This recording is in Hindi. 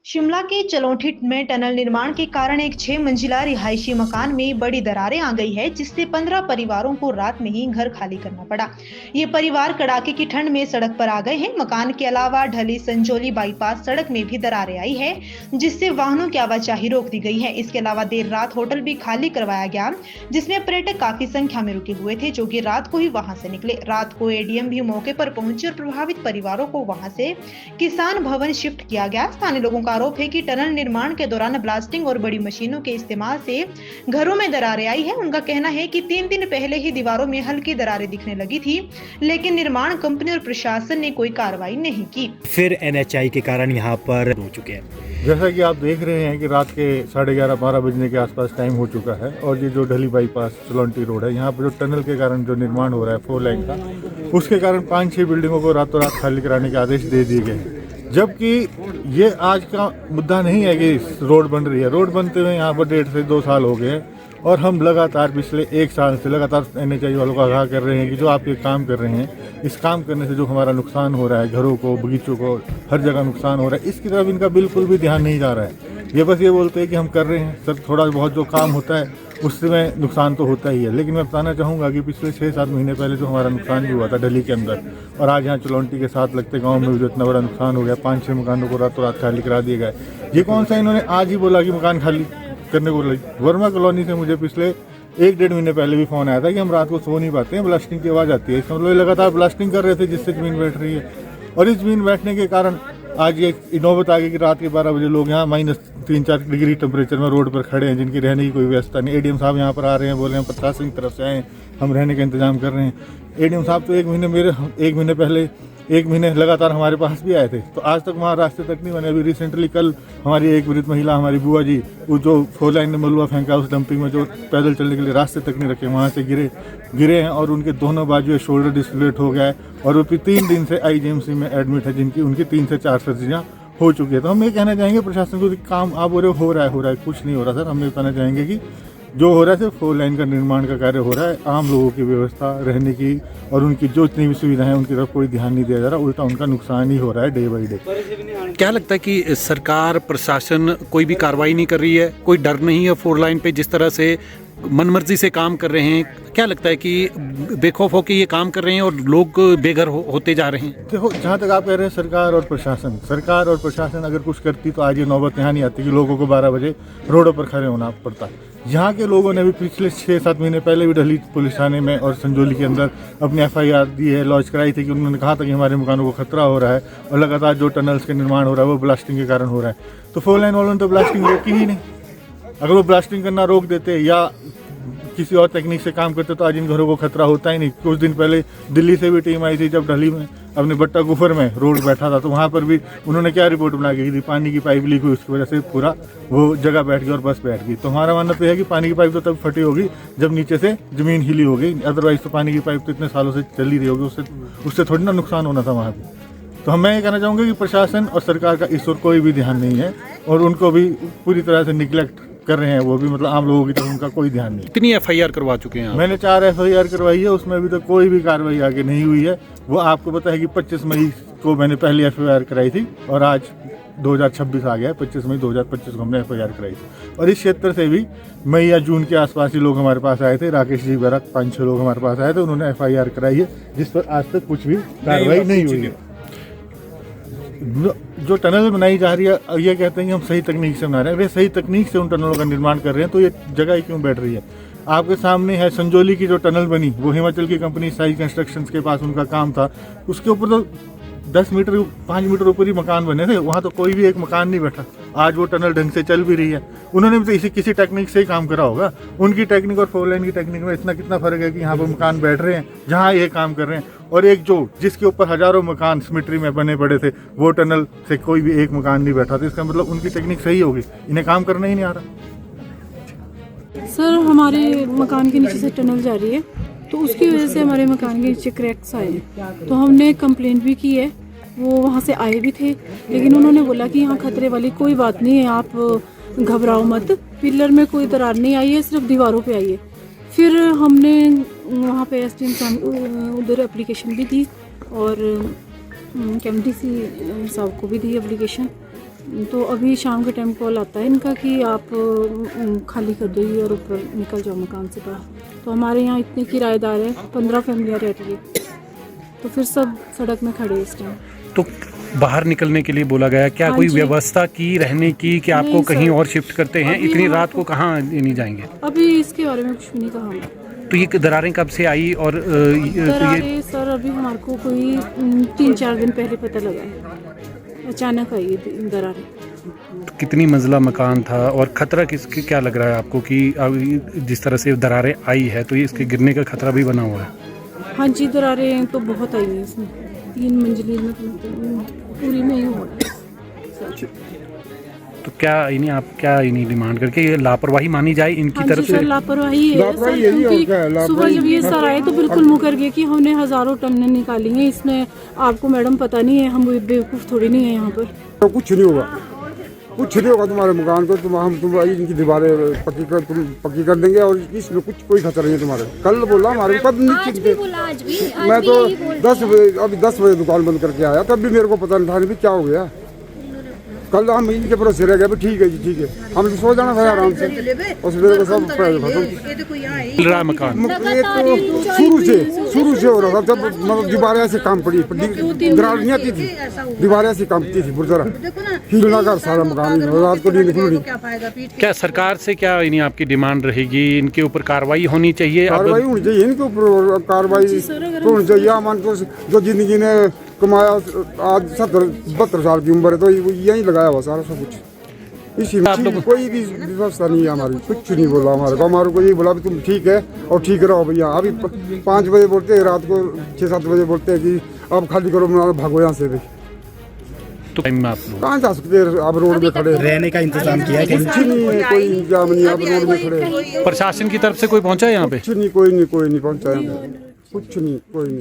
शिमला के चलोठिट में टनल निर्माण के कारण एक 6 मंजिला रिहायशी मकान में बड़ी दरारें आ गई है, जिससे 15 परिवारों को रात में ही घर खाली करना पड़ा। ये परिवार कड़ाके की ठंड में सड़क पर आ गए हैं। मकान के अलावा ढली संजौली बाईपास सड़क में भी दरारें आई है, जिससे वाहनों की आवाजाही रोक दी गई है। इसके अलावा देर रात होटल भी खाली करवाया गया, जिसमें पर्यटक काफी संख्या में रुके हुए थे, जो कि रात को ही वहां से निकले। रात को एडीएम भी मौके पर पहुंचे और प्रभावित परिवारों को वहां से किसान भवन शिफ्ट किया गया। स्थानीय लोगों का आरोप है कि टनल निर्माण के दौरान ब्लास्टिंग और बड़ी मशीनों के इस्तेमाल से घरों में दरारें आई है। उनका कहना है कि 3 दिन पहले ही दीवारों में हल्की दरारें दिखने लगी थी, लेकिन निर्माण कंपनी और प्रशासन ने कोई कार्रवाई नहीं की। फिर एनएचआई के कारण यहाँ पर हो चुके हैं। जैसा कि आप देख रहे हैं कि रात के 11:30-12 बजने के आसपास टाइम हो चुका है और ये जो ढली बाईपास चलौंटी रोड है, यहाँ पर जो टनल के कारण जो निर्माण हो रहा है 4 लाइन का, उसके कारण 5-6 बिल्डिंगों को रातों रात खाली कराने के आदेश दे दिए गए हैं। जबकि ये आज का मुद्दा नहीं है कि रोड बन रही है। रोड बनते हुए यहाँ पर 1.5 से 2 साल हो गए हैं और हम लगातार पिछले 1 साल से लगातार एनएचआई वालों को आगाह कर रहे हैं कि जो आप ये काम कर रहे हैं, इस काम करने से जो हमारा नुकसान हो रहा है, घरों को, बगीचों को, हर जगह नुकसान हो रहा है, इसकी तरफ इनका बिल्कुल भी ध्यान नहीं जा रहा है। ये बस ये बोलते हैं कि हम कर रहे हैं सर, थोड़ा बहुत जो काम होता है उसमें नुकसान तो होता ही है। लेकिन मैं बताना चाहूँगा कि पिछले 6-7 महीने पहले जो हमारा नुकसान भी हुआ था ढली के अंदर, और आज यहाँ चलौंटी के साथ लगते गांव में भी जो इतना बड़ा नुकसान हो गया, 5-6 मकानों को रातों रात खाली करा दिया गया। ये कौन सा इन्होंने आज ही बोला कि मकान खाली करने को बोला? वर्मा कॉलोनी से मुझे पिछले 1-1.5 महीने पहले भी फ़ोन आया था कि हम रात को सो नहीं पाते हैं, ब्लास्टिंग की आवाज़ आती है। इसका मतलब लगातार ब्लास्टिंग कर रहे थे, जिससे ज़मीन बैठ रही है। और इस ज़मीन बैठने के कारण आज ये नौबत आ गई कि रात के 12 बजे लोग यहाँ -3-4 डिग्री टेम्परेचर में रोड पर खड़े हैं, जिनकी रहने की कोई व्यवस्था नहीं। एडीएम साहब यहाँ पर आ रहे हैं, बोल रहे हैं प्रशासन की तरफ से आए, हम रहने का इंतजाम कर रहे हैं। एडीएम साहब तो 1 महीने पहले 1 महीने लगातार हमारे पास भी आए थे, तो आज तक वहाँ रास्ते तक नहीं बने। अभी रिसेंटली कल हमारी एक वृद्ध महिला, हमारी बुआ जी, वो जो 4 लाइन में मलबा फेंका उस डंपिंग में, जो पैदल चलने के लिए रास्ते तक नहीं रखे, वहाँ से गिरे हैं और उनके दोनों बाजू शोल्डर डिस्लोकेट हो गया है और वो 3 दिन से आईजीएमसी में एडमिट है, जिनकी उनकी 3 से 4 सर्जरियाँ हो चुकी है। तो हम ये कहना चाहेंगे प्रशासन को, काम आप बोल रहे हो रहा है, कुछ नहीं हो रहा सर। हम ये बताना चाहेंगे कि जो हो रहा है सिर्फ 4 लाइन का निर्माण का कार्य हो रहा है। आम लोगों की व्यवस्था, रहने की और उनकी जो इतनी भी सुविधाएं हैं, उनकी तरफ कोई ध्यान नहीं दिया जा रहा, उल्टा उनका नुकसान ही हो रहा है डे बाई डे। क्या लगता है कि सरकार, प्रशासन कोई भी कार्रवाई नहीं कर रही है? कोई डर नहीं है 4 लाइन पे जिस तरह से मनमर्जी से काम कर रहे हैं? क्या लगता है कि बेखौफ होकर ये काम कर रहे हैं और लोग बेघर होते जा रहे हैं? देखो, जहाँ तक आप कह रहे हैं सरकार और प्रशासन अगर कुछ करती तो आज ये नौबत यहाँ नहीं आती कि लोगों को 12 बजे रोडों पर खड़े होना पड़ता। यहाँ के लोगों ने भी पिछले 6-7 महीने पहले भी ढली पुलिस थाने में और संजौली के अंदर अपनी FIR दी है, लॉन्च कराई थी कि उन्होंने कहा था कि हमारे मकानों को खतरा हो रहा है और लगातार जो टनल्स के निर्माण हो रहा है वो ब्लास्टिंग के कारण हो रहा है। तो 4 लाइन वालों ने तो ब्लास्टिंग रोकी ही नहीं। अगर वो ब्लास्टिंग करना रोक देते या किसी और टेक्निक से काम करते तो आज इन घरों को खतरा होता ही नहीं। कुछ दिन पहले दिल्ली से भी टीम आई थी, जब ढली में अपने बट्टा गुफर में रोड बैठा था, तो वहाँ पर भी उन्होंने क्या रिपोर्ट बना के थी, पानी की पाइप लीक हुई, उसकी वजह से पूरा वो जगह बैठ गई और बस बैठ गई। तो हमारा मानना तो है कि पानी की पाइप तो तब फटी होगी जब नीचे से ज़मीन हिली होगी, अदरवाइज तो पानी की पाइप तो इतने सालों से चली रही होगी, उससे थोड़ी ना नुकसान होना था वहाँ पर। तो मैं ये कहना चाहूँगा कि प्रशासन और सरकार का इस ओर कोई भी ध्यान नहीं है और उनको भी पूरी तरह से निगलेक्ट कर रहे हैं। वो भी मतलब आम लोगों की तरफ उनका कोई ध्यान नहीं। कितनी FIR करवा चुके हैं आप? मैंने 4 FIR करवाई है, उसमें अभी तक कोई भी कार्रवाई आगे नहीं हुई है। वो आपको पता है कि 25 मई को मैंने पहली FIR कराई थी और आज 2026 आ गया है, 25 मई 2025 को हमने FIR कराई थी। और इस क्षेत्र से भी मई या जून के आसपास ही लोग हमारे पास आए थे, राकेश जी बरक 5-6 लोग हमारे पास आए थे, उन्होंने FIR कराई है, जिस पर आज तक कुछ भी कार्रवाई नहीं हुई है। जो टनल बनाई जा रही है, ये कहते हैं कि हम सही तकनीक से बना रहे हैं। वे सही तकनीक से उन टनलों का निर्माण कर रहे हैं, तो ये जगह ही क्यों बैठ रही है? आपके सामने है संजौली की जो टनल बनी, वो हिमाचल की कंपनी साई कंस्ट्रक्शंस के पास उनका काम था। उसके ऊपर तो 10 मीटर 5 मीटर ऊपर ही मकान बने थे, वहाँ तो कोई भी एक मकान नहीं बैठा। आज वो टनल ढंग से चल भी रही है। उन्होंने भी तो किसी टेक्निक से ही काम करा होगा। उनकी टेक्निक और 4 लाइन की टेक्निक में इतना कितना फर्क है कि यहाँ पर मकान बैठ रहे हैं जहाँ ये काम कर रहे हैं, और एक जिसके ऊपर हजारों मकान सिमेट्री में बने पड़े थे, वो टनल से कोई भी एक मकान नहीं बैठा था। इसका मतलब उनकी टेक्निक सही होगी, इन्हें काम करना ही नहीं आ रहा। सर, हमारे मकान के नीचे से टनल जा रही है, तो उसकी वजह से हमारे मकान के नीचे क्रैक्स आए हैं। तो हमने कंप्लेंट भी की है, वो वहाँ से आए भी थे, लेकिन उन्होंने बोला कि यहाँ खतरे वाली कोई बात नहीं है, आप घबराओ मत, पिलर में कोई दरार नहीं आई है, सिर्फ दीवारों पे आई है। फिर हमने वहाँ पे SDM उधर एप्लीकेशन भी दी और KMDC साहब को भी दी एप्लीकेशन। तो अभी शाम के टाइम कॉल आता है इनका कि आप खाली कर दो ये और ऊपर निकल जाओ मकान से बाहर। तो हमारे यहाँ इतने किराएदार हैं, 15 फैमिलियाँ रह रही है, तो फिर सब सड़क में खड़े इस टाइम। तो बाहर निकलने के लिए बोला गया, क्या हाँ कोई जी। व्यवस्था की रहने की कि आपको नहीं कहीं सर। और शिफ्ट करते हैं? अभी इतनी यहाँ रात को कहाँ नहीं जाएंगे? अभी इसके बारे में कुछ भी नहीं कहा हमने। तो ये दरारें कब से आई और तो ये दरारे सर अभी हमारे को कोई 3-4 दिन पहले पता लगा है, अचानक आई ये दरारें। कितनी मंजिला मकान था और खतरा किसके क्या लग रहा है आपको कि अब जिस तरह से दरारें आई है तो ये इसके गिरने का खतरा भी बना हुआ है? हाँ जी, दरारें तो बहुत आई हैं इसमें, 3 मंजिली में पूरी में ही हुआ है। तो क्या इन्हें आप क्या इन्हें डिमांड करके ये लापरवाही मानी जाए इनकी हाँ तरफ जी सर, से? लापरवाही है सर, क्योंकि सुबह जब ये सर आए तो बिल्कुल मुकर गए कि हमने हजारों टन निकाली हैं, इसमें आपको मैडम पता नहीं है, हम बेवकूफ़ थोड़ी नहीं है यहाँ पर। तो कुछ नहीं होगा, कुछ नहीं होगा तुम्हारे मकान को, तुम इनकी दीवारें पक्की कर देंगे और इसमें कुछ कोई खतरा नहीं है तुम्हारे। कल बोला हमारे कब निश्चित, मैं तो 10 बजे, अभी 10 बजे दुकान बंद करके आया, तब भी मेरे को पता नहीं था भी क्या हो गया। कल हम इनके भरोसे रह गए, भी ठीक है जी ठीक है, हम तो सो जाना था आराम से, और सवेरे को सब मिल रहा है मकान? ये तो शुरू से हो रहा था, जब मतलब दीवारें ऐसे काम पड़ी, दरार नहीं आती थी, दीवारें ऐसे कामती थी बुरजरा, हिलना का सारा मकान, रात को नींद खुली। क्या सरकार से क्या इन्हें आपकी डिमांड रहेगी? इनके ऊपर कार्रवाई होनी चाहिए? कार्रवाई होनी चाहिए इनके ऊपर, कार्रवाई होनी चाहिए। मान तो जो जिंदगी ने कमाया, आज 70-72 साल की उम्र है, तो यही लगाया हुआ सारा सब कुछ। इसी में कोई भी व्यवस्था नहीं है हमारी, कुछ नहीं बोला हमारे को यही बोला भी तुम ठीक है और ठीक रहो भैया। अभी 5 बजे बोलते हैं, रात को 6-7 बजे बोलते हैं कि अब खाली करो, भागो यहाँ से भी। तो टाइम में आप लोग कहाँ जा सकते हैं? अब रोड में खड़े, रहने का इंतजाम किया है कुछ नहीं है, कोई इंतजाम नहीं, अब रोड में खड़े। प्रशासन की तरफ से कोई पहुंचा है यहाँ पे? कुछ नहीं, कोई नहीं पहुँचा है, कुछ नहीं, कोई नहीं।